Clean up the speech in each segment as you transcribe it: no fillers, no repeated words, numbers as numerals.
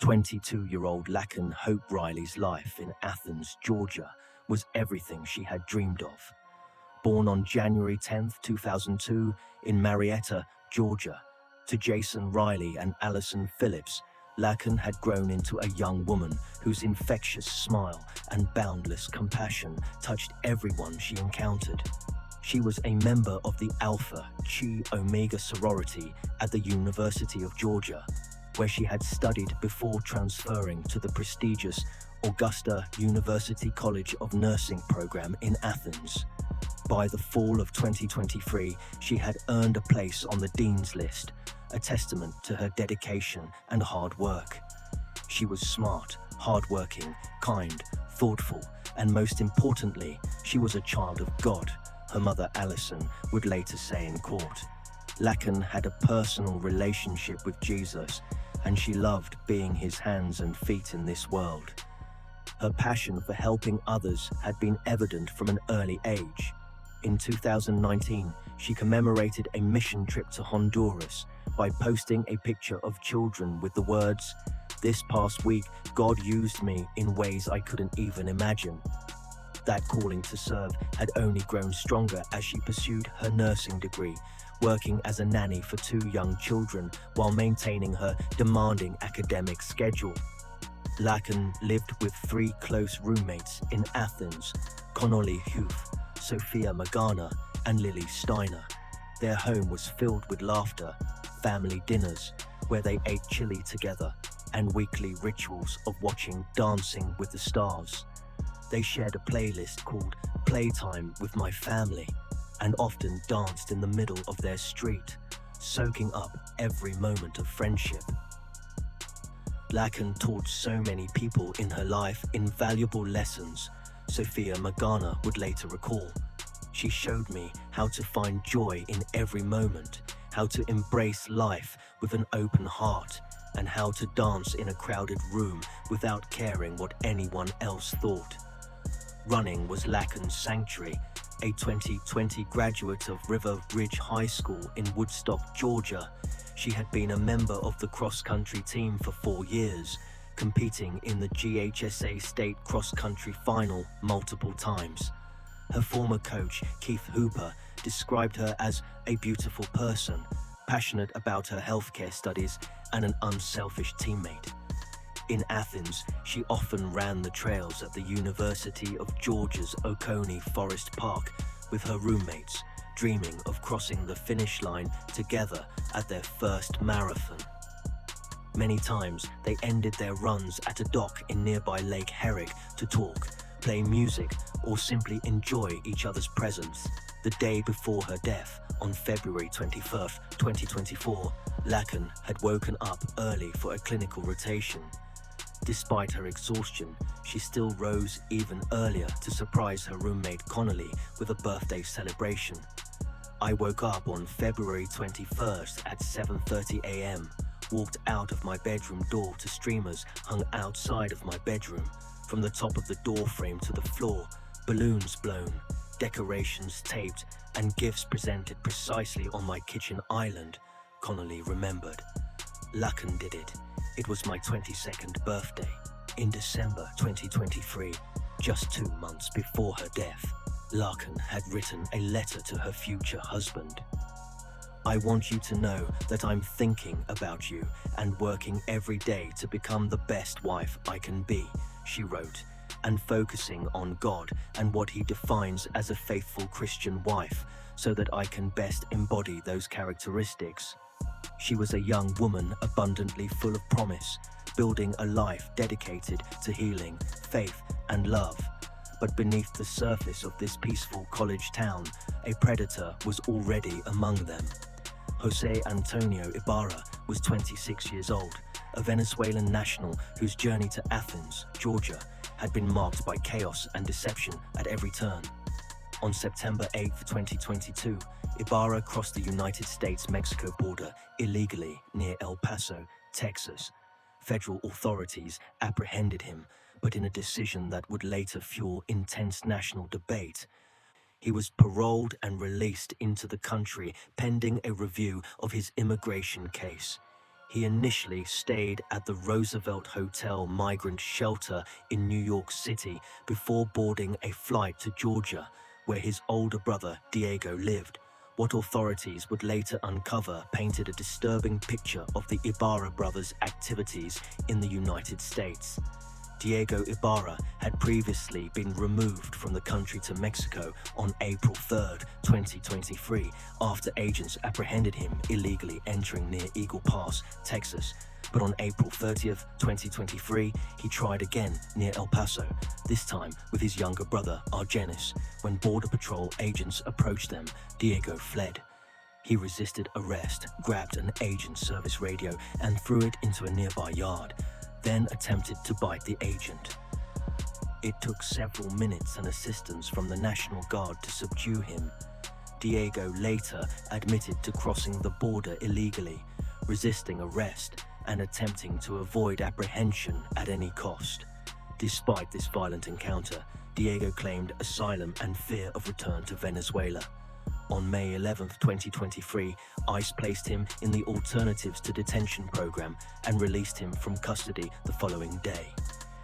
22-year-old Laken Hope Riley's life in Athens, Georgia, was everything she had dreamed of. Born on January 10, 2002, in Marietta, Georgia, to Jason Riley and Allison Phillips, Laken had grown into a young woman whose infectious smile and boundless compassion touched everyone she encountered. She was a member of the Alpha Chi Omega sorority at the University of Georgia, where she had studied before transferring to the prestigious Augusta University College of Nursing program in Athens. By the fall of 2023, she had earned a place on the Dean's List, a testament to her dedication and hard work. She was smart, hardworking, kind, thoughtful, and most importantly, she was a child of God, her mother Allison would later say in court. Laken had a personal relationship with Jesus, and she loved being his hands and feet in this world. Her passion for helping others had been evident from an early age. In 2019, she commemorated a mission trip to Honduras by posting a picture of children with the words, "This past week, God used me in ways I couldn't even imagine." That calling to serve had only grown stronger as she pursued her nursing degree, working as a nanny for 2 young children while maintaining her demanding academic schedule. Laken lived with 3 close roommates in Athens, Connolly Huth, Sophia Magana, and Lily Steiner. Their home was filled with laughter, family dinners, where they ate chili together, and weekly rituals of watching Dancing with the Stars. They shared a playlist called Playtime with My Family, and often danced in the middle of their street, soaking up every moment of friendship. Laken taught so many people in her life invaluable lessons, Sophia Magana would later recall. She showed me how to find joy in every moment, how to embrace life with an open heart, and how to dance in a crowded room without caring what anyone else thought. Running was Laken's sanctuary. A 2020 graduate of River Ridge High School in Woodstock, Georgia, she had been a member of the cross-country team for 4 years, competing in the GHSA State Cross-Country Final multiple times. Her former coach, Keith Hooper, described her as a beautiful person, passionate about her healthcare studies, and an unselfish teammate. In Athens, she often ran the trails at the University of Georgia's Oconee Forest Park with her roommates, dreaming of crossing the finish line together at their first marathon. Many times, they ended their runs at a dock in nearby Lake Herrick to talk, play music, or simply enjoy each other's presence. The day before her death, on February 21, 2024, Laken had woken up early for a clinical rotation. Despite her exhaustion, she still rose even earlier to surprise her roommate Connolly with a birthday celebration. "I woke up on February 21st at 7:30 a.m., walked out of my bedroom door to streamers hung outside of my bedroom, from the top of the door frame to the floor, balloons blown, decorations taped, and gifts presented precisely on my kitchen island," Connolly remembered. Laken did it. It was my 22nd birthday, in December 2023, just 2 months before her death. Laken had written a letter to her future husband. "I want you to know that I'm thinking about you and working every day to become the best wife I can be," she wrote, "and focusing on God and what He defines as a faithful Christian wife so that I can best embody those characteristics." She was a young woman abundantly full of promise, building a life dedicated to healing, faith, and love. But beneath the surface of this peaceful college town, a predator was already among them. Jose Antonio Ibarra was 26 years old, a Venezuelan national whose journey to Athens, Georgia, had been marked by chaos and deception at every turn. On September 8, 2022, Ibarra crossed the United States-Mexico border illegally near El Paso, Texas. Federal authorities apprehended him, but in a decision that would later fuel intense national debate. He was paroled and released into the country pending a review of his immigration case. He initially stayed at the Roosevelt Hotel migrant shelter in New York City before boarding a flight to Georgia, where his older brother Diego lived. What authorities would later uncover painted a disturbing picture of the Ibarra brothers' activities in the United States. Diego Ibarra had previously been removed from the country to Mexico on April 3, 2023, after agents apprehended him illegally entering near Eagle Pass, Texas. But on April 30th, 2023, he tried again near El Paso, this time with his younger brother, Argenis. When Border Patrol agents approached them, Diego fled. He resisted arrest, grabbed an agent's service radio, and threw it into a nearby yard, then attempted to bite the agent. It took several minutes and assistance from the National Guard to subdue him. Diego later admitted to crossing the border illegally, resisting arrest, and attempting to avoid apprehension at any cost. Despite this violent encounter, Diego claimed asylum and fear of return to Venezuela. On May 11, 2023, ICE placed him in the Alternatives to Detention program and released him from custody the following day.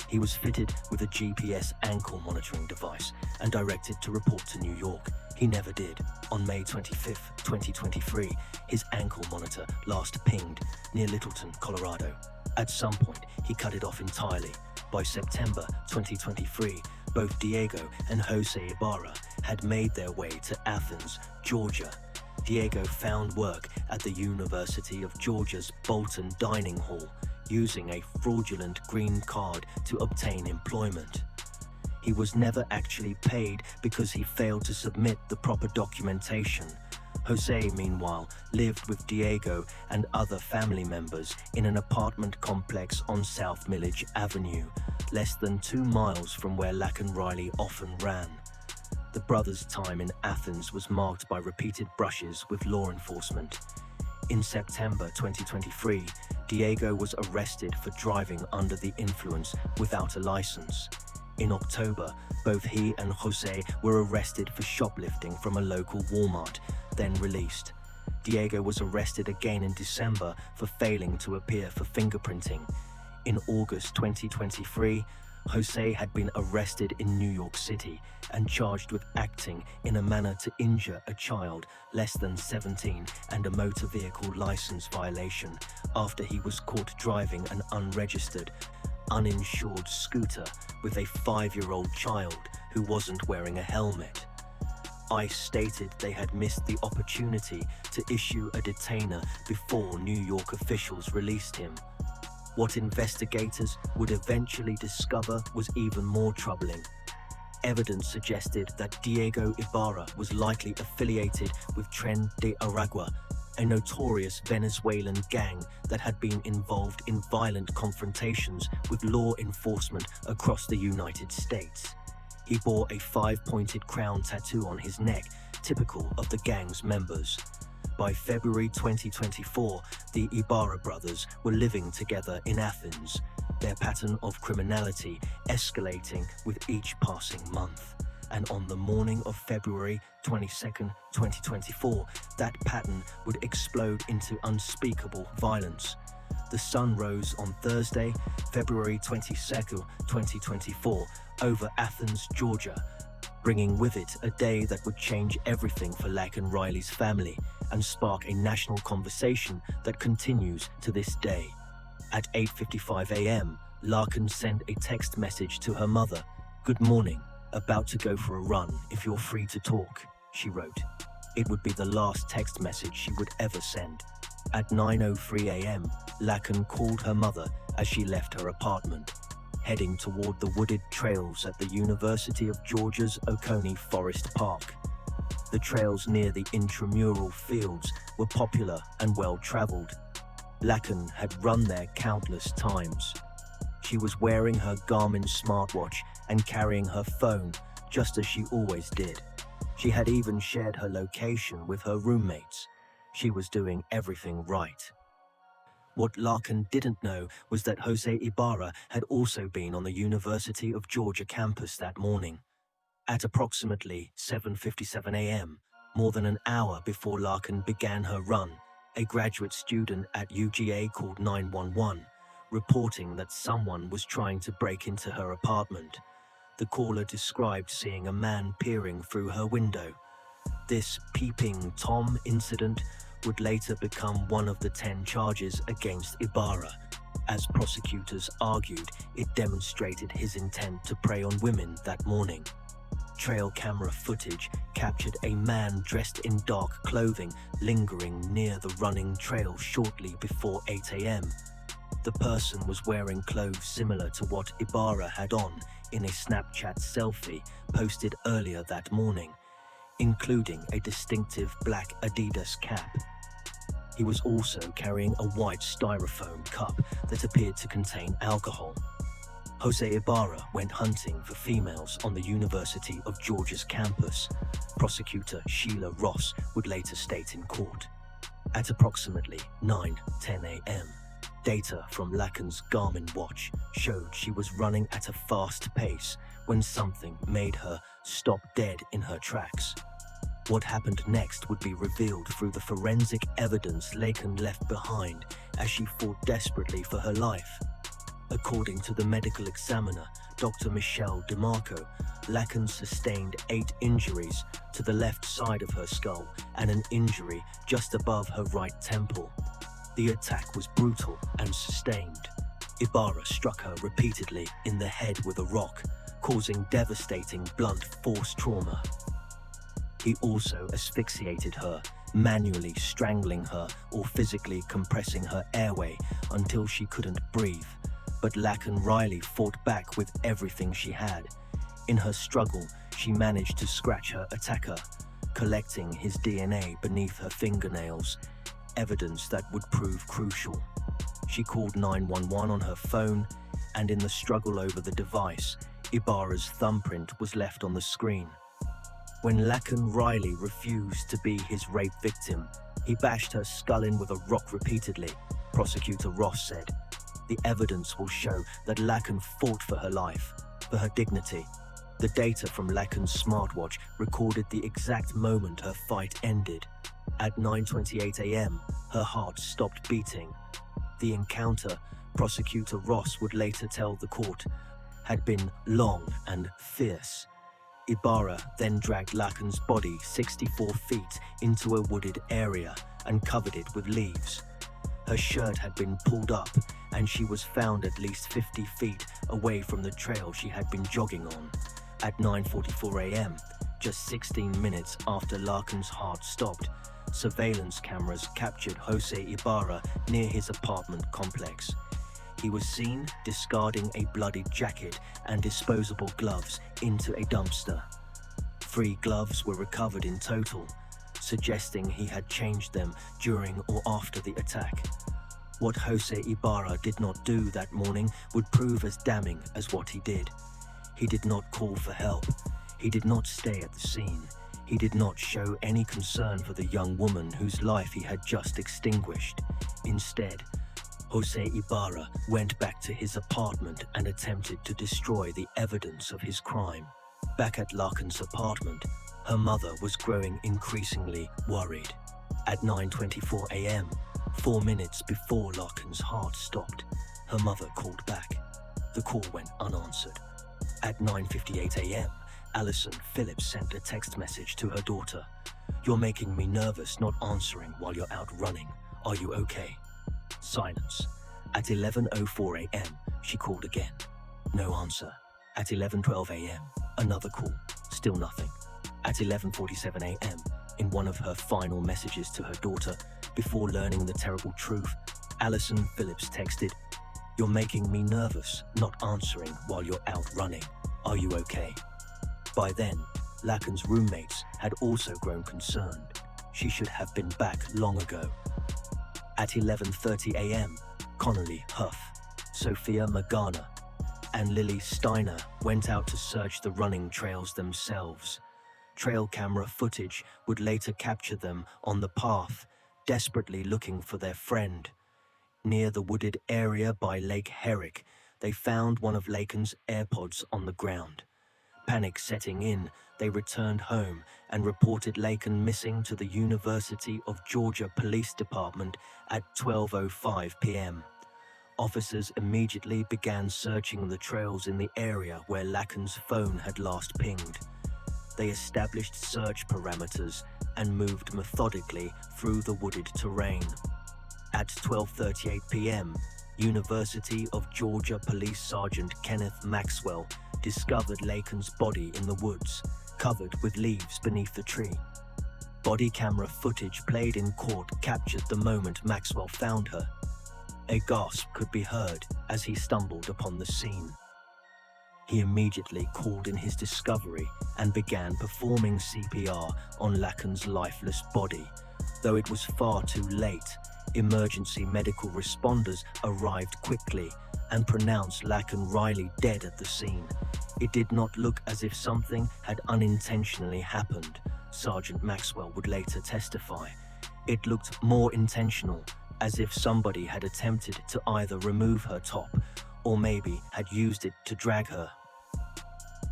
He was fitted with a GPS ankle monitoring device and directed to report to New York. He never did. On May 25, 2023, his ankle monitor last pinged near Littleton, Colorado. At some point, he cut it off entirely. By September 2023, both Diego and Jose Ibarra had made their way to Athens, Georgia. Diego found work at the University of Georgia's Bolton Dining Hall, using a fraudulent green card to obtain employment. He was never actually paid because he failed to submit the proper documentation. Jose, meanwhile, lived with Diego and other family members in an apartment complex on South Millage Avenue, less than 2 miles from where Laken Riley often ran. The brothers' time in Athens was marked by repeated brushes with law enforcement. In September 2023, Diego was arrested for driving under the influence without a license. In October, both he and Jose were arrested for shoplifting from a local Walmart, then released. Diego was arrested again in December for failing to appear for fingerprinting. In August 2023, Jose had been arrested in New York City and charged with acting in a manner to injure a child less than 17 and a motor vehicle license violation after he was caught driving an unregistered, uninsured scooter with a 5-year-old child who wasn't wearing a helmet. ICE stated they had missed the opportunity to issue a detainer before New York officials released him. What investigators would eventually discover was even more troubling. Evidence suggested that Diego Ibarra was likely affiliated with Tren de Aragua, a notorious Venezuelan gang that had been involved in violent confrontations with law enforcement across the United States. He bore a 5-pointed crown tattoo on his neck, typical of the gang's members. By February 2024, the Ibarra brothers were living together in Athens, their pattern of criminality escalating with each passing month. And on the morning of February 22, 2024, that pattern would explode into unspeakable violence. The sun rose on Thursday, February 22, 2024, over Athens, Georgia, bringing with it a day that would change everything for Laken Riley's family and spark a national conversation that continues to this day. At 8:55 a.m., Laken sent a text message to her mother. "Good morning. About to go for a run if you're free to talk," she wrote. It would be the last text message she would ever send. At 9:03 a.m., Laken called her mother as she left her apartment, heading toward the wooded trails at the University of Georgia's Oconee Forest Park. The trails near the intramural fields were popular and well-traveled. Laken had run there countless times. She was wearing her Garmin smartwatch and carrying her phone, just as she always did. She had even shared her location with her roommates. She was doing everything right. What Laken didn't know was that Jose Ibarra had also been on the University of Georgia campus that morning. At approximately 7:57 a.m., more than an hour before Laken began her run, A graduate student at UGA called 911, reporting that someone was trying to break into her apartment. The caller described seeing a man peering through her window. This peeping Tom incident would later become one of the 10 charges against Ibarra. As prosecutors argued, it demonstrated his intent to prey on women that morning. Trail camera footage captured a man dressed in dark clothing lingering near the running trail shortly before 8 a.m. The person was wearing clothes similar to what Ibarra had on in a Snapchat selfie posted earlier that morning, including a distinctive black Adidas cap. He was also carrying a white styrofoam cup that appeared to contain alcohol. Jose Ibarra went hunting for females on the University of Georgia's campus, prosecutor Sheila Ross would later state in court. At approximately 9:10 a.m., data from Laken's Garmin watch showed she was running at a fast pace when something made her stop dead in her tracks. What happened next would be revealed through the forensic evidence Laken left behind as she fought desperately for her life. According to the medical examiner, Dr. Michelle DeMarco, Laken sustained 8 injuries to the left side of her skull and an injury just above her right temple. The attack was brutal and sustained. Ibarra struck her repeatedly in the head with a rock, causing devastating blunt force trauma. He also asphyxiated her, manually strangling her or physically compressing her airway until she couldn't breathe. But Laken Riley fought back with everything she had. In her struggle, she managed to scratch her attacker, collecting his DNA beneath her fingernails, evidence that would prove crucial. She called 911 on her phone, and in the struggle over the device, Ibarra's thumbprint was left on the screen. When Laken Riley refused to be his rape victim, he bashed her skull in with a rock repeatedly, prosecutor Ross said. The evidence will show that Laken fought for her life, for her dignity. The data from Laken's smartwatch recorded the exact moment her fight ended. At 9:28 a.m., her heart stopped beating. The encounter, prosecutor Ross would later tell the court, had been long and fierce. Ibarra then dragged Laken's body 64 feet into a wooded area and covered it with leaves. Her shirt had been pulled up, and she was found at least 50 feet away from the trail she had been jogging on. At 9:44 a.m., just 16 minutes after Laken's heart stopped, surveillance cameras captured Jose Ibarra near his apartment complex. He was seen discarding a bloodied jacket and disposable gloves into a dumpster. 3 gloves were recovered in total, suggesting he had changed them during or after the attack. What Jose Ibarra did not do that morning would prove as damning as what he did. He did not call for help. He did not stay at the scene. He did not show any concern for the young woman whose life he had just extinguished. Instead, Jose Ibarra went back to his apartment and attempted to destroy the evidence of his crime. Back at Laken's apartment, her mother was growing increasingly worried. At 9:24 a.m., 4 minutes before Laken's heart stopped, her mother called back. The call went unanswered. At 9:58 a.m., Allison Phillips sent a text message to her daughter. "You're making me nervous not answering while you're out running. Are you okay?" Silence. At 11:04 a.m., she called again. No answer. At 11:12 a.m., another call. Still nothing. At 11:47 a.m., in one of her final messages to her daughter, before learning the terrible truth, Allison Phillips texted, "You're making me nervous not answering while you're out running. Are you okay?" By then, Laken's roommates had also grown concerned. She should have been back long ago. At 11:30 a.m., Connolly Huff, Sophia Magana, and Lily Steiner went out to search the running trails themselves. Trail camera footage would later capture them on the path, desperately looking for their friend. Near the wooded area by Lake Herrick, they found one of Laken's AirPods on the ground. Panic setting in, they returned home and reported Laken missing to the University of Georgia Police Department at 12:05 p.m. Officers immediately began searching the trails in the area where Laken's phone had last pinged. They established search parameters and moved methodically through the wooded terrain. At 12:38 p.m., University of Georgia Police Sergeant Kenneth Maxwell discovered Laken's body in the woods, covered with leaves beneath the tree. Body camera footage played in court captured the moment Maxwell found her. A gasp could be heard as he stumbled upon the scene. He immediately called in his discovery and began performing CPR on Laken's lifeless body. Though it was far too late, emergency medical responders arrived quickly and pronounced Laken Riley dead at the scene. It did not look as if something had unintentionally happened, Sergeant Maxwell would later testify. It looked more intentional, as if somebody had attempted to either remove her top or maybe had used it to drag her.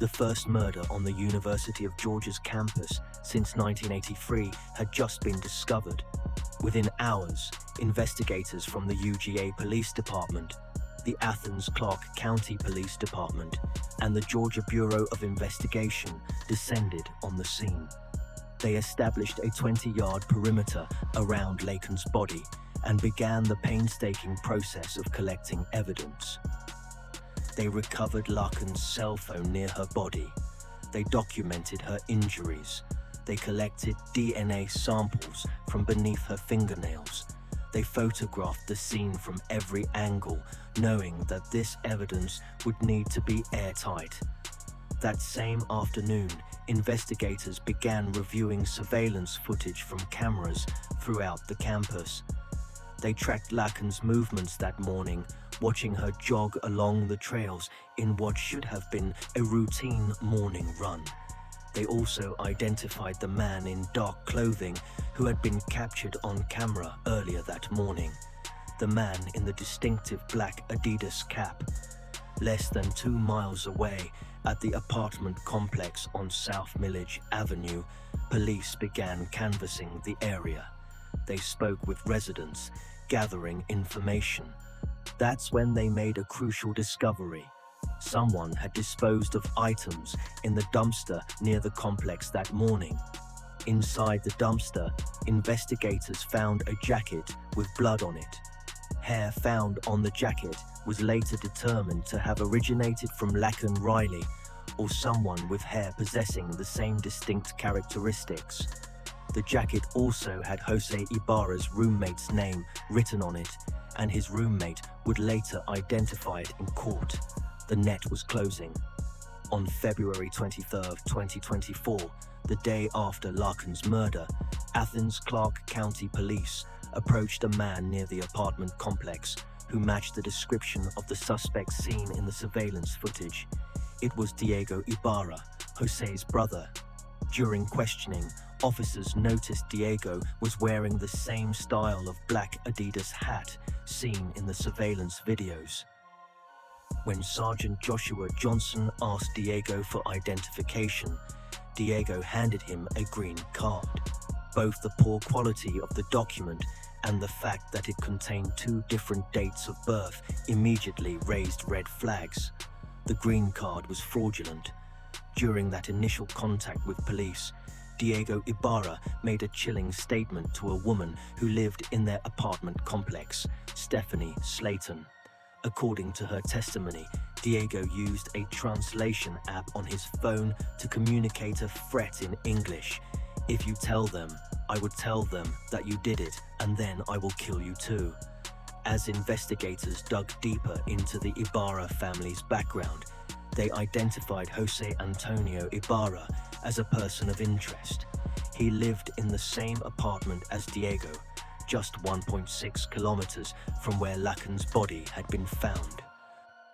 The first murder on the University of Georgia's campus since 1983 had just been discovered. Within hours, investigators from the UGA Police Department, the Athens-Clarke County Police Department, and the Georgia Bureau of Investigation descended on the scene. They established a 20-yard perimeter around Laken's body and began the painstaking process of collecting evidence. They recovered Laken's cell phone near her body. They documented her injuries. They collected DNA samples from beneath her fingernails. They photographed the scene from every angle, knowing that this evidence would need to be airtight. That same afternoon, investigators began reviewing surveillance footage from cameras throughout the campus. They tracked Laken's movements that morning, watching her jog along the trails in what should have been a routine morning run. They also identified the man in dark clothing who had been captured on camera earlier that morning. The man in the distinctive black Adidas cap. Less than 2 miles away, at the apartment complex on South Millage Avenue, police began canvassing the area. They spoke with residents, gathering information. That's when they made a crucial discovery. Someone had disposed of items in the dumpster near the complex that morning. Inside the dumpster, investigators found a jacket with blood on it. Hair found on the jacket was later determined to have originated from Laken Riley, or someone with hair possessing the same distinct characteristics. The jacket also had Jose Ibarra's roommate's name written on it, and his roommate would later identify it in court. The net was closing. On February 23, 2024, the day after Laken's murder, Athens-Clarke County Police approached a man near the apartment complex who matched the description of the suspect seen in the surveillance footage. It was Diego Ibarra, Jose's brother. During questioning, officers noticed Diego was wearing the same style of black Adidas hat seen in the surveillance videos. When Sergeant Joshua Johnson asked Diego for identification, Diego handed him a green card. Both the poor quality of the document and the fact that it contained 2 different dates of birth immediately raised red flags. The green card was fraudulent. During that initial contact with police, Diego Ibarra made a chilling statement to a woman who lived in their apartment complex, Stephanie Slayton. According to her testimony, Diego used a translation app on his phone to communicate a threat in English. "If you tell them, I would tell them that you did it, and then I will kill you too." As investigators dug deeper into the Ibarra family's background, they identified Jose Antonio Ibarra as a person of interest. He lived in the same apartment as Diego, just 1.6 kilometers from where Laken's body had been found.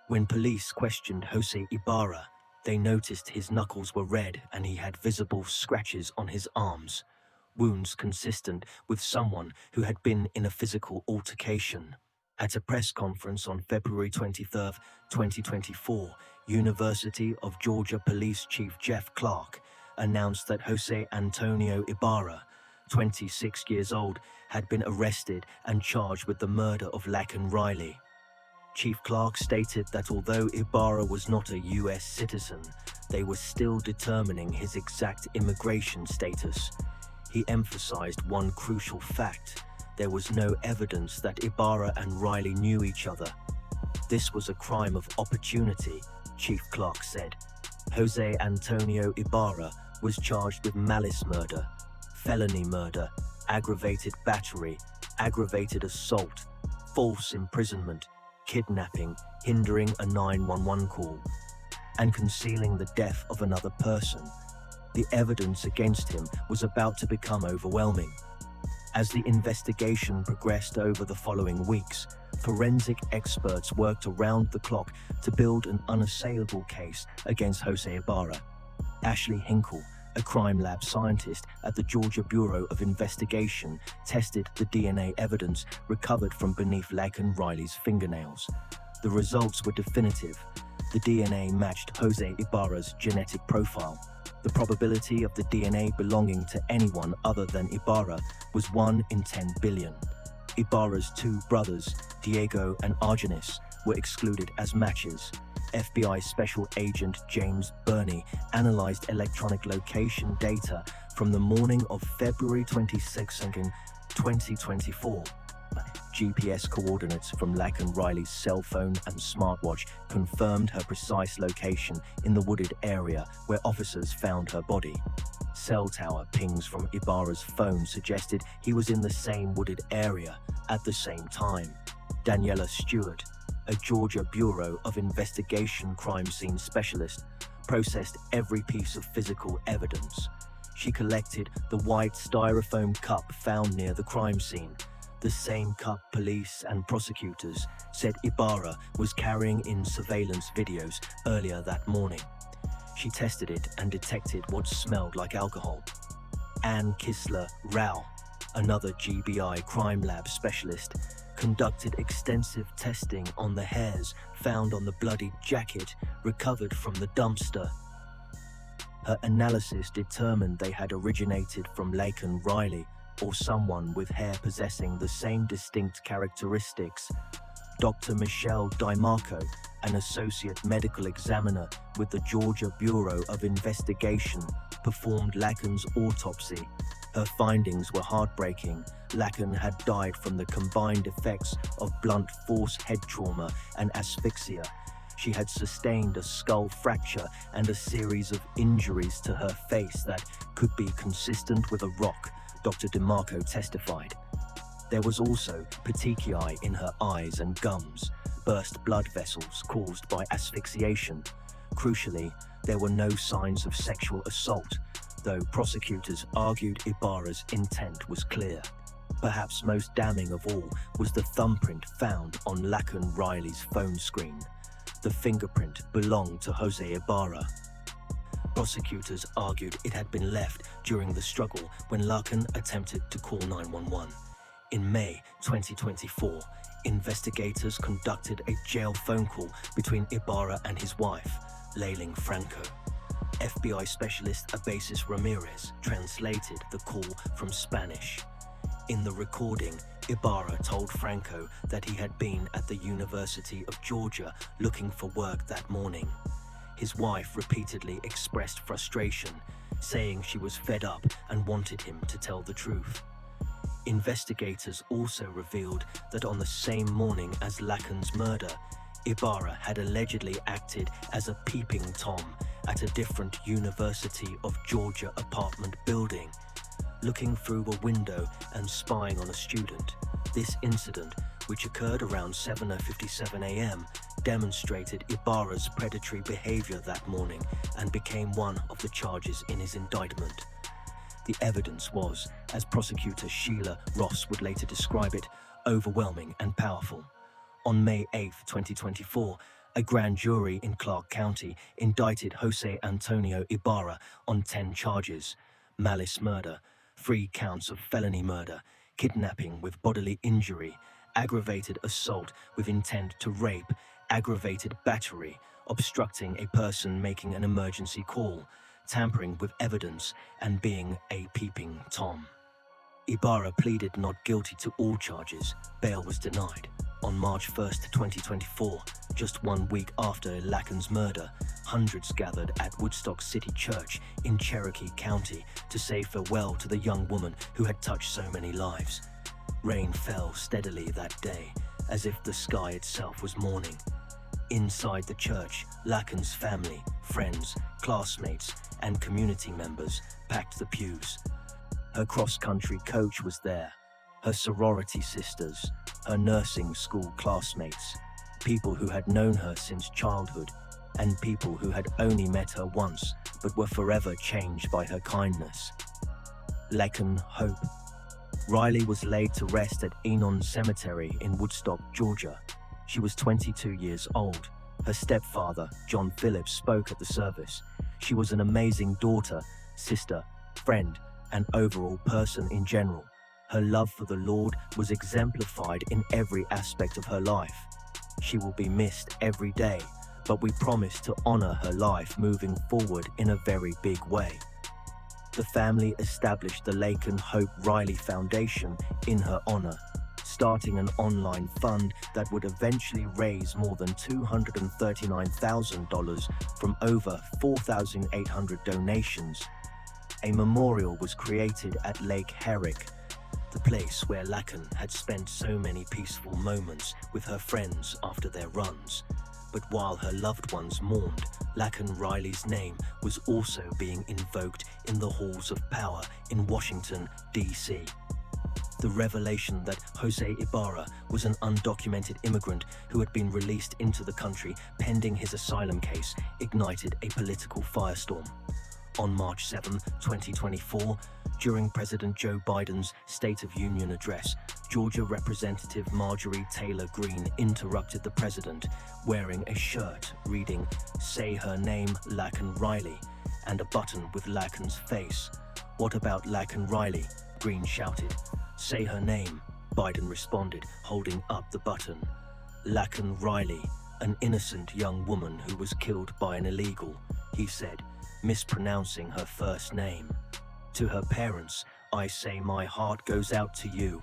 When police questioned Jose Ibarra, they noticed his knuckles were red and he had visible scratches on his arms, wounds consistent with someone who had been in a physical altercation. At a press conference on February 23, 2024, University of Georgia Police Chief Jeff Clark announced that Jose Antonio Ibarra, 26 years old, had been arrested and charged with the murder of Laken Riley. Chief Clark stated that although Ibarra was not a US citizen, they were still determining his exact immigration status. He emphasized one crucial fact: there was no evidence that Ibarra and Riley knew each other. This was a crime of opportunity, Chief Clark said. Jose Antonio Ibarra was charged with malice murder, felony murder, aggravated battery, aggravated assault, false imprisonment, kidnapping, hindering a 911 call, and concealing the death of another person. The evidence against him was about to become overwhelming. As the investigation progressed over the following weeks, forensic experts worked around the clock to build an unassailable case against Jose Ibarra. Ashley Hinkle, a crime lab scientist at the Georgia Bureau of Investigation, tested the DNA evidence recovered from beneath Laken Riley's fingernails. The results were definitive. The DNA matched Jose Ibarra's genetic profile. The probability of the DNA belonging to anyone other than Ibarra was 1 in 10 billion. Ibarra's two brothers, Diego and Argenis, were excluded as matches. FBI Special Agent James Burney analyzed electronic location data from the morning of February 26, 2024. GPS coordinates from Laken Riley's cell phone and smartwatch confirmed her precise location in the wooded area where officers found her body. Cell tower pings from Ibarra's phone suggested he was in the same wooded area at the same time. Daniela Stewart, a Georgia Bureau of Investigation crime scene specialist, processed every piece of physical evidence. She collected the white styrofoam cup found near the crime scene, the same cup police and prosecutors said Ibarra was carrying in surveillance videos earlier that morning. She tested it and detected what smelled like alcohol. Ann Kissler-Rao, another GBI crime lab specialist, conducted extensive testing on the hairs found on the bloodied jacket recovered from the dumpster. Her analysis determined they had originated from Laken Riley or someone with hair possessing the same distinct characteristics. Dr. Michelle DiMarco, an associate medical examiner with the Georgia Bureau of Investigation, performed Laken's autopsy. Her findings were heartbreaking. Laken had died from the combined effects of blunt force head trauma and asphyxia. She had sustained a skull fracture and a series of injuries to her face that could be consistent with a rock, Dr. DiMarco testified. There was also petechiae in her eyes and gums, burst blood vessels caused by asphyxiation. Crucially, there were no signs of sexual assault, though prosecutors argued Ibarra's intent was clear. Perhaps most damning of all was the thumbprint found on Laken Riley's phone screen. The fingerprint belonged to Jose Ibarra. Prosecutors argued it had been left during the struggle when Laken attempted to call 911. In May 2024, investigators conducted a jail phone call between Ibarra and his wife, Laken Franco. FBI specialist Abasis Ramirez translated the call from Spanish. In the recording, Ibarra told Franco that he had been at the University of Georgia looking for work that morning. His wife repeatedly expressed frustration, saying she was fed up and wanted him to tell the truth. Investigators also revealed that on the same morning as Laken's murder, Ibarra had allegedly acted as a peeping Tom at a different University of Georgia apartment building, looking through a window and spying on a student. This incident, which occurred around 7:57 a.m., demonstrated Ibarra's predatory behavior that morning and became one of the charges in his indictment. The evidence was, as prosecutor Sheila Ross would later describe it, overwhelming and powerful. On May 8, 2024, a grand jury in Clark County indicted Jose Antonio Ibarra on 10 charges: malice murder, 3 counts of felony murder, kidnapping with bodily injury, aggravated assault with intent to rape, aggravated battery, obstructing a person making an emergency call, tampering with evidence, and being a peeping Tom. Ibarra pleaded not guilty to all charges. Bail was denied. On March 1, 2024, just 1 week after Laken's murder, hundreds gathered at Woodstock City Church in Cherokee County to say farewell to the young woman who had touched so many lives. Rain fell steadily that day, as if the sky itself was mourning. Inside the church, Laken's family, friends, classmates, and community members packed the pews. Her cross-country coach was there, her sorority sisters, her nursing school classmates, people who had known her since childhood, and people who had only met her once but were forever changed by her kindness. Laken Hope. Riley was laid to rest at Enon Cemetery in Woodstock, Georgia. She was 22 years old. Her stepfather, John Phillips, spoke at the service. She was an amazing daughter, sister, friend, and overall person in general. Her love for the Lord was exemplified in every aspect of her life. She will be missed every day, but we promise to honor her life moving forward in a very big way. The family established the Laken Hope Riley Foundation in her honor, starting an online fund that would eventually raise more than $239,000 from over 4,800 donations. A memorial was created at Lake Herrick, the place where Laken had spent so many peaceful moments with her friends after their runs. But while her loved ones mourned, Laken Riley's name was also being invoked in the halls of power in Washington, D.C. The revelation that Jose Ibarra was an undocumented immigrant who had been released into the country pending his asylum case ignited a political firestorm. On March 7, 2024, during President Joe Biden's State of Union address, Georgia Representative Marjorie Taylor Greene interrupted the president wearing a shirt reading "Say her name, Laken Riley," and a button with Laken's face. "What about Laken Riley?" Greene shouted. "Say her name," Biden responded, holding up the button. "Laken Riley, an innocent young woman who was killed by an illegal," he said, mispronouncing her first name. "To her parents, I say my heart goes out to you.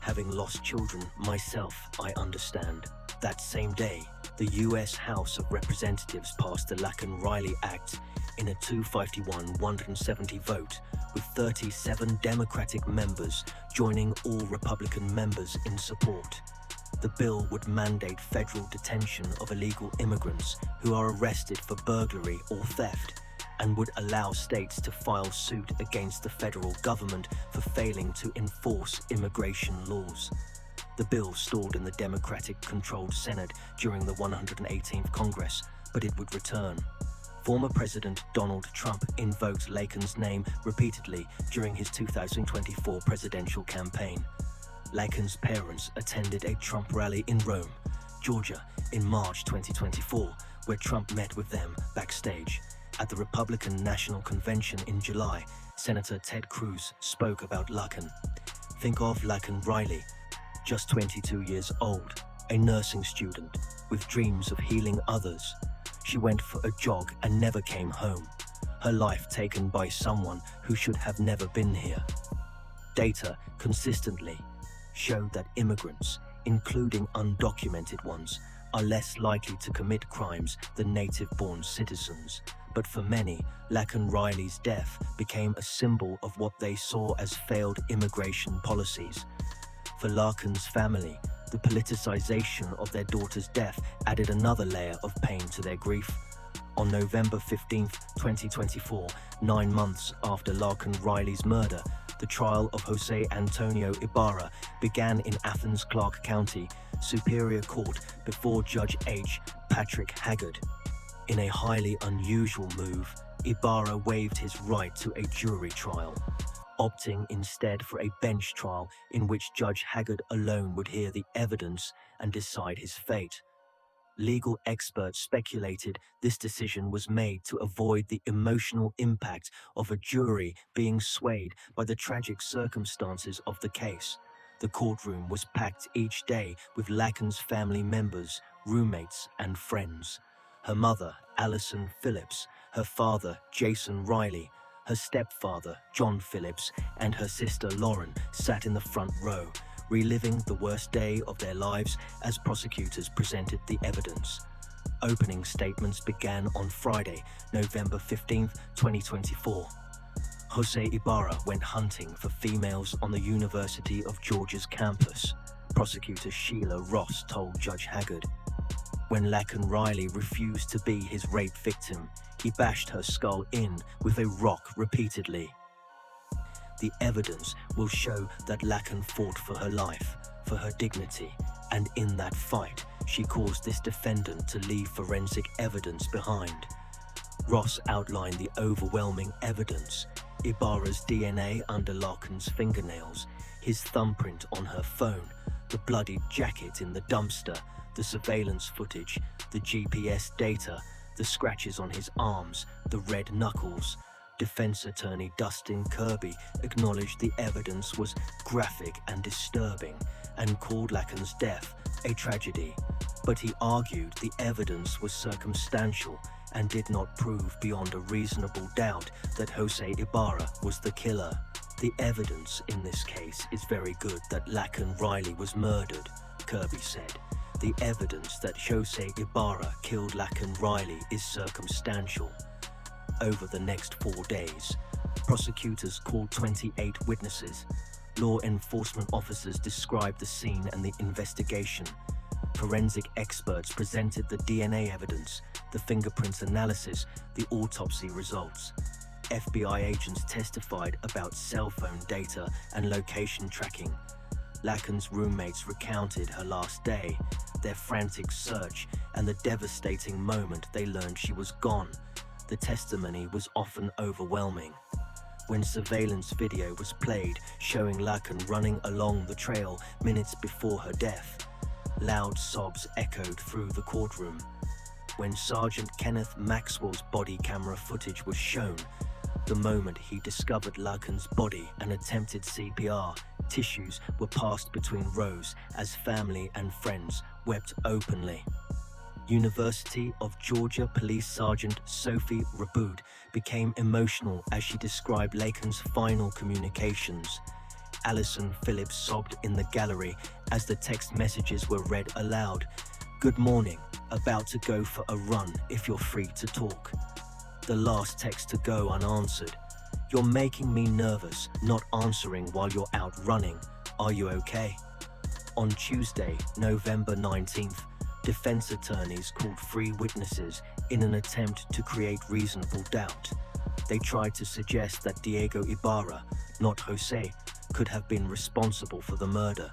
Having lost children myself, I understand." That same day, the U.S. House of Representatives passed the Laken Riley Act in a 251-170 vote, with 37 Democratic members joining all Republican members in support. The bill would mandate federal detention of illegal immigrants who are arrested for burglary or theft, and would allow states to file suit against the federal government for failing to enforce immigration laws. The bill stalled in the Democratic-controlled Senate during the 118th Congress, but it would return. Former President Donald Trump invoked Laken's name repeatedly during his 2024 presidential campaign. Laken's parents attended a Trump rally in Rome, Georgia, in March 2024, where Trump met with them backstage. At the Republican National Convention in July, Senator Ted Cruz spoke about Laken. "Think of Laken Riley, just 22 years old, a nursing student with dreams of healing others. She went for a jog and never came home. Her life taken by someone who should have never been here." Data consistently showed that immigrants, including undocumented ones, are less likely to commit crimes than native-born citizens. But for many, Laken Riley's death became a symbol of what they saw as failed immigration policies. For Laken's family, the politicization of their daughter's death added another layer of pain to their grief. On November 15, 2024, 9 months after Laken Riley's murder, the trial of Jose Antonio Ibarra began in Athens, Clarke County, Superior Court before Judge H. Patrick Haggard. In a highly unusual move, Ibarra waived his right to a jury trial, opting instead for a bench trial in which Judge Haggard alone would hear the evidence and decide his fate. Legal experts speculated this decision was made to avoid the emotional impact of a jury being swayed by the tragic circumstances of the case. The courtroom was packed each day with Laken's family members, roommates, and friends. Her mother, Alison Phillips, her father, Jason Riley, her stepfather, John Phillips, and her sister Lauren sat in the front row, reliving the worst day of their lives as prosecutors presented the evidence. Opening statements began on Friday, November 15, 2024. Jose Ibarra went hunting for females on the University of Georgia's campus, prosecutor Sheila Ross told Judge Haggard. When Laken Riley refused to be his rape victim, he bashed her skull in with a rock repeatedly. The evidence will show that Laken fought for her life, for her dignity, and in that fight, she caused this defendant to leave forensic evidence behind. Ross outlined the overwhelming evidence: Ibarra's DNA under Laken's fingernails, his thumbprint on her phone, the bloodied jacket in the dumpster, the surveillance footage, the GPS data, the scratches on his arms, the red knuckles. Defense attorney Dustin Kirby acknowledged the evidence was graphic and disturbing and called Laken's death a tragedy, but he argued the evidence was circumstantial and did not prove beyond a reasonable doubt that Jose Ibarra was the killer. The evidence in this case is very good that Laken Riley was murdered, Kirby said. The evidence that Jose Ibarra killed Laken Riley is circumstantial. Over the next 4 days, prosecutors called 28 witnesses. Law enforcement officers described the scene and the investigation. Forensic experts presented the DNA evidence, the fingerprints analysis, the autopsy results. FBI agents testified about cell phone data and location tracking. Laken's roommates recounted her last day, their frantic search, and the devastating moment they learned she was gone. The testimony was often overwhelming. When surveillance video was played showing Laken running along the trail minutes before her death, loud sobs echoed through the courtroom. When Sergeant Kenneth Maxwell's body camera footage was shown, the moment he discovered Laken's body and attempted CPR, tissues were passed between rows as family and friends wept openly. University of Georgia Police Sergeant Sophie Raboud became emotional as she described Laken's final communications. Alison Phillips sobbed in the gallery as the text messages were read aloud. "Good morning, about to go for a run if you're free to talk." The last text to go unanswered. "You're making me nervous, not answering while you're out running. Are you okay?" On Tuesday, November 19th, defense attorneys called 3 witnesses in an attempt to create reasonable doubt. They tried to suggest that Diego Ibarra, not Jose, could have been responsible for the murder.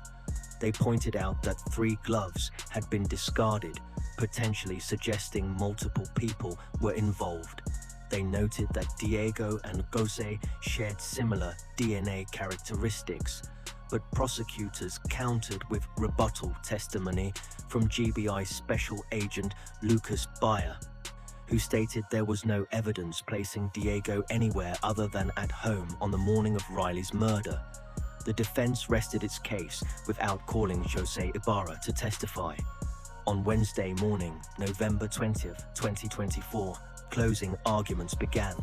They pointed out that 3 gloves had been discarded, potentially suggesting multiple people were involved. They noted that Diego and Jose shared similar DNA characteristics, but prosecutors countered with rebuttal testimony from GBI Special Agent Lucas Bayer, who stated there was no evidence placing Diego anywhere other than at home on the morning of Riley's murder. The defense rested its case without calling Jose Ibarra to testify. On Wednesday morning, November 20th, 2024, closing arguments began.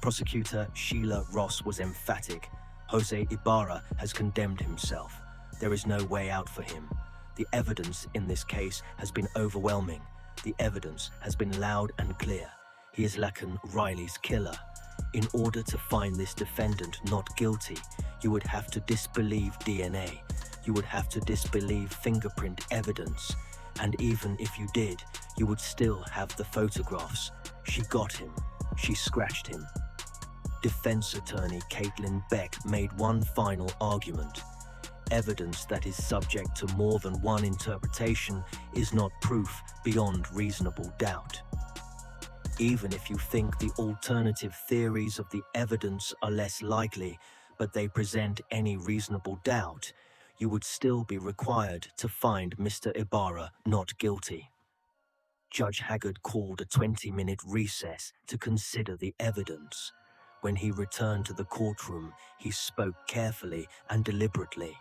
Prosecutor Sheila Ross was emphatic. Jose Ibarra has condemned himself. There is no way out for him. The evidence in this case has been overwhelming. The evidence has been loud and clear. He is Laken Riley's killer. In order to find this defendant not guilty, you would have to disbelieve DNA. You would have to disbelieve fingerprint evidence. And even if you did, you would still have the photographs. She got him. She scratched him. Defense attorney Caitlin Beck made one final argument. Evidence that is subject to more than one interpretation is not proof beyond reasonable doubt. Even if you think the alternative theories of the evidence are less likely, but they present any reasonable doubt, you would still be required to find Mr. Ibarra not guilty. Judge Haggard called a 20-minute recess to consider the evidence. When he returned to the courtroom, he spoke carefully and deliberately.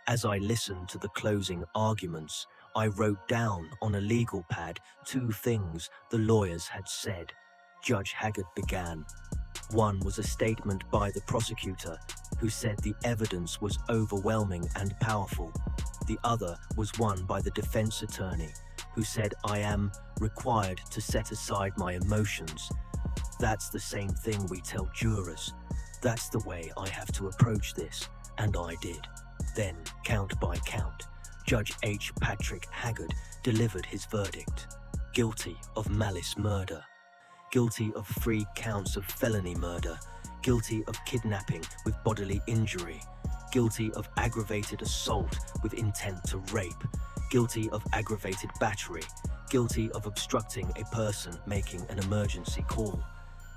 As I listened to the closing arguments, I wrote down on a legal pad 2 things the lawyers had said. Judge Haggard began. One was a statement by the prosecutor, who said the evidence was overwhelming and powerful. The other was one by the defense attorney, who said I am required to set aside my emotions. That's the same thing we tell jurors. That's the way I have to approach this, and I did. Then, count by count, Judge H. Patrick Haggard delivered his verdict. Guilty of malice murder. Guilty of 3 counts of felony murder. Guilty of kidnapping with bodily injury. Guilty of aggravated assault with intent to rape. Guilty of aggravated battery. Guilty of obstructing a person making an emergency call.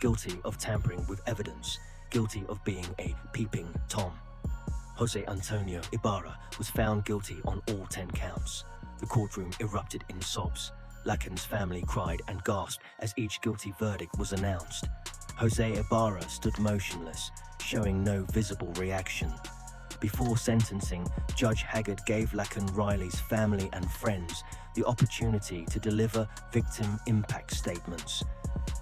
Guilty of tampering with evidence. Guilty of being a peeping Tom. Jose Antonio Ibarra was found guilty on all 10 counts. The courtroom erupted in sobs. Laken's family cried and gasped as each guilty verdict was announced. Jose Ibarra stood motionless, showing no visible reaction. Before sentencing, Judge Haggard gave Laken Riley's family and friends the opportunity to deliver victim impact statements.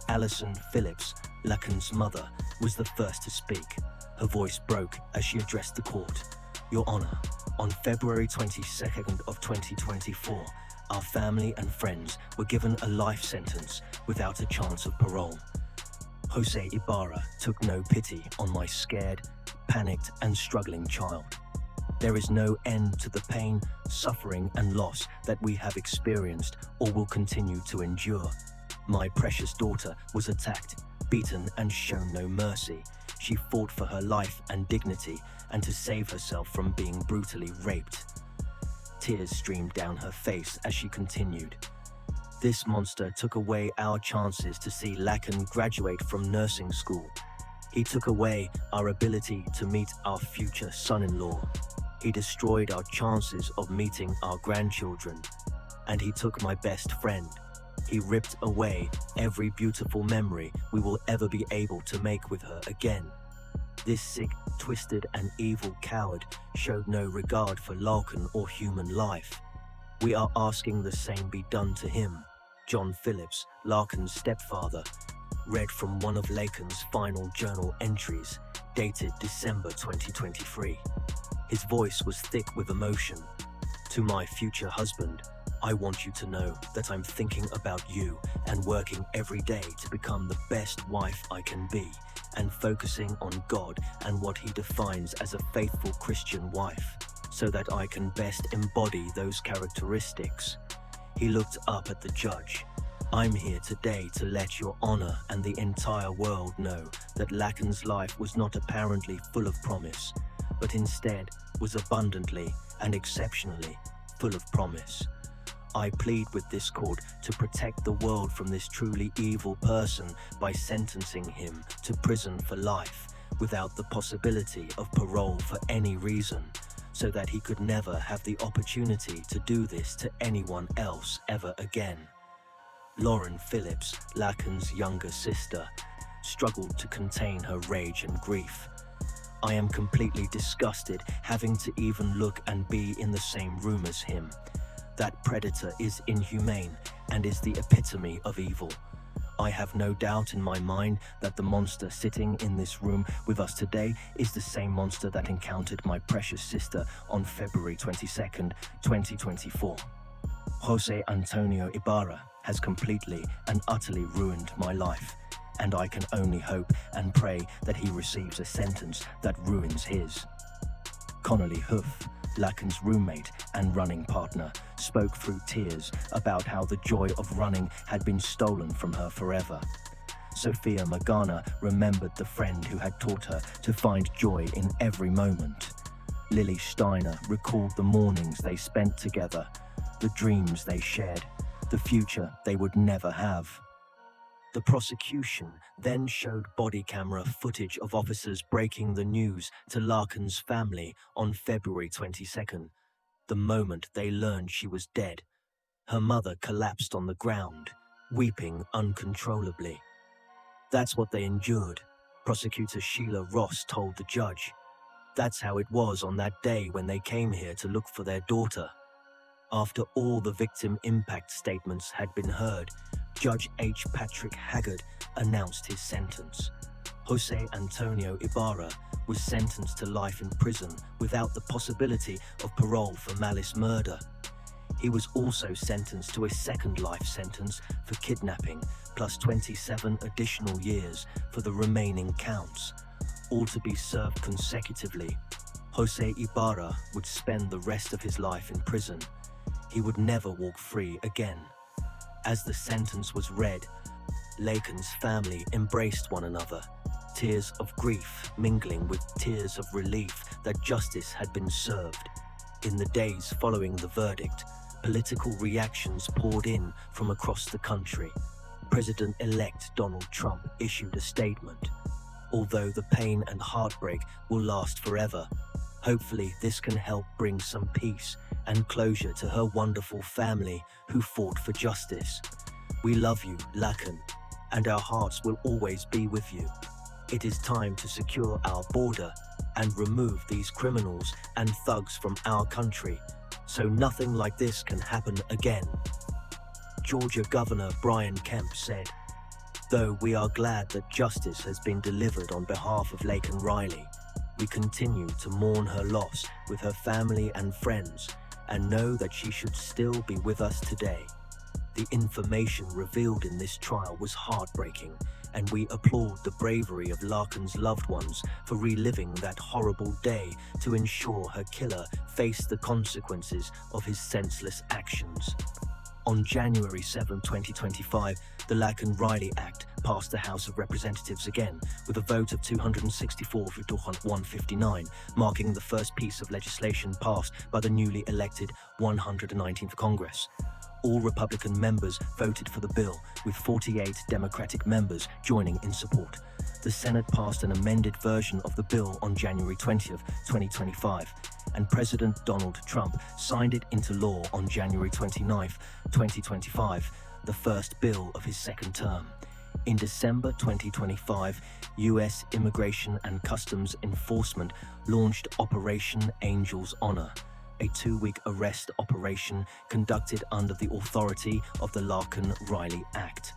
Alison Phillips, Laken's mother, was the first to speak. Her voice broke as she addressed the court. Your Honor, on February 22nd of 2024, our family and friends were given a life sentence without a chance of parole. Jose Ibarra took no pity on my scared, panicked and struggling child. There is no end to the pain, suffering and loss that we have experienced or will continue to endure. My precious daughter was attacked, beaten and shown no mercy. She fought for her life and dignity and to save herself from being brutally raped. Tears streamed down her face as she continued. This monster took away our chances to see Laken graduate from nursing school. He took away our ability to meet our future son-in-law. He destroyed our chances of meeting our grandchildren. And he took my best friend. He ripped away every beautiful memory we will ever be able to make with her again. This sick, twisted and evil coward showed no regard for Laken or human life. We are asking the same be done to him. John Phillips, Laken's stepfather, read from one of Laken's final journal entries, dated December 2023. His voice was thick with emotion. To my future husband, I want you to know that I'm thinking about you and working every day to become the best wife I can be, and focusing on God and what he defines as a faithful Christian wife, so that I can best embody those characteristics. He looked up at the judge. I'm here today to let Your Honor and the entire world know that Laken's life was not apparently full of promise, but instead was abundantly and exceptionally full of promise. I plead with this court to protect the world from this truly evil person by sentencing him to prison for life without the possibility of parole for any reason, so that he could never have the opportunity to do this to anyone else ever again. Lauren Phillips, Laken's younger sister, struggled to contain her rage and grief. I am completely disgusted having to even look and be in the same room as him. That predator is inhumane and is the epitome of evil. I have no doubt in my mind that the monster sitting in this room with us today is the same monster that encountered my precious sister on February 22nd, 2024. Jose Antonio Ibarra has completely and utterly ruined my life, and I can only hope and pray that he receives a sentence that ruins his. Connolly Hoof, Laken's roommate and running partner, spoke through tears about how the joy of running had been stolen from her forever. Sophia Magana remembered the friend who had taught her to find joy in every moment. Lily Steiner recalled the mornings they spent together, the dreams they shared, the future they would never have. The prosecution then showed body camera footage of officers breaking the news to Laken's family on February 22nd, the moment they learned she was dead. Her mother collapsed on the ground, weeping uncontrollably. That's what they endured, Prosecutor Sheila Ross told the judge. That's how it was on that day when they came here to look for their daughter. After all the victim impact statements had been heard, Judge H. Patrick Haggard announced his sentence. Jose Antonio Ibarra was sentenced to life in prison without the possibility of parole for malice murder. He was also sentenced to a second life sentence for kidnapping, plus 27 additional years for the remaining counts, all to be served consecutively. Jose Ibarra would spend the rest of his life in prison. He would never walk free again. As the sentence was read, Laken's family embraced one another, tears of grief mingling with tears of relief that justice had been served. In the days following the verdict, political reactions poured in from across the country. President-elect Donald Trump issued a statement. Although the pain and heartbreak will last forever, hopefully this can help bring some peace and closure to her wonderful family who fought for justice. We love you, Laken, and our hearts will always be with you. It is time to secure our border and remove these criminals and thugs from our country, so nothing like this can happen again. Georgia Governor Brian Kemp said, "Though we are glad that justice has been delivered on behalf of Laken Riley, we continue to mourn her loss with her family and friends and know that she should still be with us today. The information revealed in this trial was heartbreaking, and we applaud the bravery of Laken's loved ones for reliving that horrible day to ensure her killer faced the consequences of his senseless actions." On January 7, 2025, the Laken Riley Act passed the House of Representatives again with a vote of 264 to 159, marking the first piece of legislation passed by the newly elected 119th Congress. All Republican members voted for the bill, with 48 Democratic members joining in support. The Senate passed an amended version of the bill on January 20th, 2025, and President Donald Trump signed it into law on January 29th, 2025, the first bill of his second term. In December 2025, U.S. Immigration and Customs Enforcement launched Operation Angel's Honor, a 2-week arrest operation conducted under the authority of the Laken Riley Act.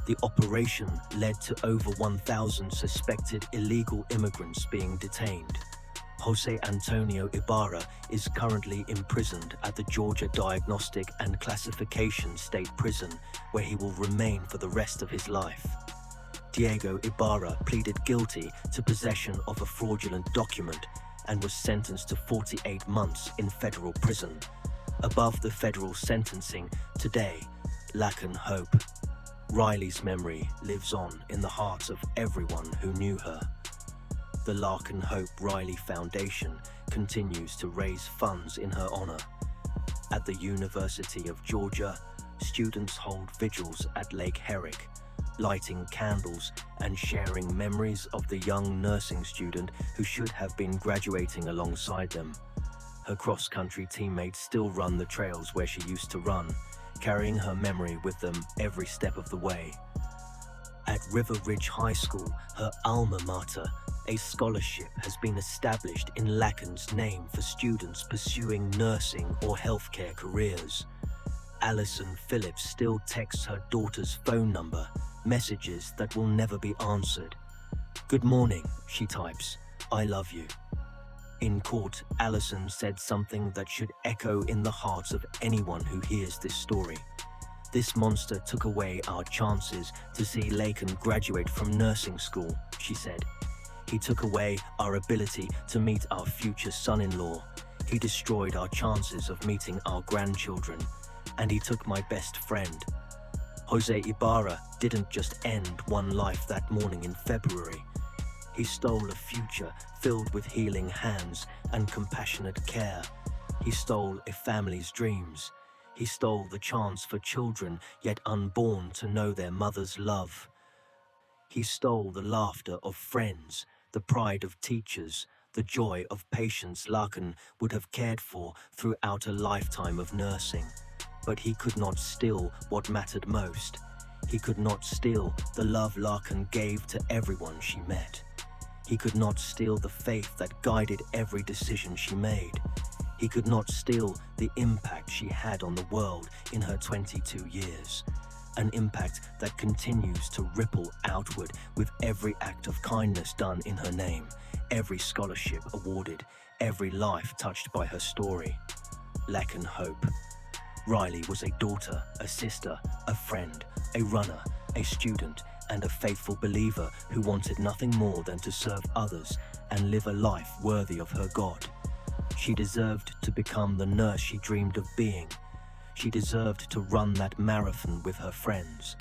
The operation led to over 1,000 suspected illegal immigrants being detained. Jose Antonio Ibarra is currently imprisoned at the Georgia Diagnostic and Classification State Prison, where he will remain for the rest of his life. Diego Ibarra pleaded guilty to possession of a fraudulent document and was sentenced to 48 months in federal prison. Above the federal sentencing, today, Laken Hope. Riley's memory lives on in the hearts of everyone who knew her. The Laken Hope Riley Foundation continues to raise funds in her honor. At the University of Georgia, students hold vigils at Lake Herrick, lighting candles and sharing memories of the young nursing student who should have been graduating alongside them. Her cross-country teammates still run the trails where she used to run, carrying her memory with them every step of the way. At River Ridge High School, her alma mater, a scholarship has been established in Laken's name for students pursuing nursing or healthcare careers. Allison Phillips still texts her daughter's phone number, messages that will never be answered. "Good morning," she types, "I love you." In court, Allison said something that should echo in the hearts of anyone who hears this story. "This monster took away our chances to see Laken graduate from nursing school," she said. "He took away our ability to meet our future son-in-law. He destroyed our chances of meeting our grandchildren. And he took my best friend." Jose Ibarra didn't just end one life that morning in February. He stole a future filled with healing hands and compassionate care. He stole a family's dreams. He stole the chance for children yet unborn to know their mother's love. He stole the laughter of friends, the pride of teachers, the joy of patients Laken would have cared for throughout a lifetime of nursing. But he could not steal what mattered most. He could not steal the love Laken gave to everyone she met. He could not steal the faith that guided every decision she made. He could not steal the impact she had on the world in her 22 years. An impact that continues to ripple outward with every act of kindness done in her name, every scholarship awarded, every life touched by her story. Laken Hope. Riley was a daughter, a sister, a friend, a runner, a student, and a faithful believer who wanted nothing more than to serve others and live a life worthy of her God. She deserved to become the nurse she dreamed of being. She deserved to run that marathon with her friends.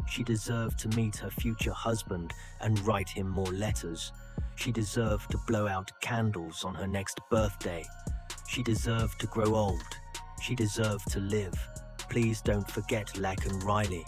She deserved to meet her future husband and write him more letters. She deserved to blow out candles on her next birthday. She deserved to grow old. She deserved to live. Please don't forget Laken Riley.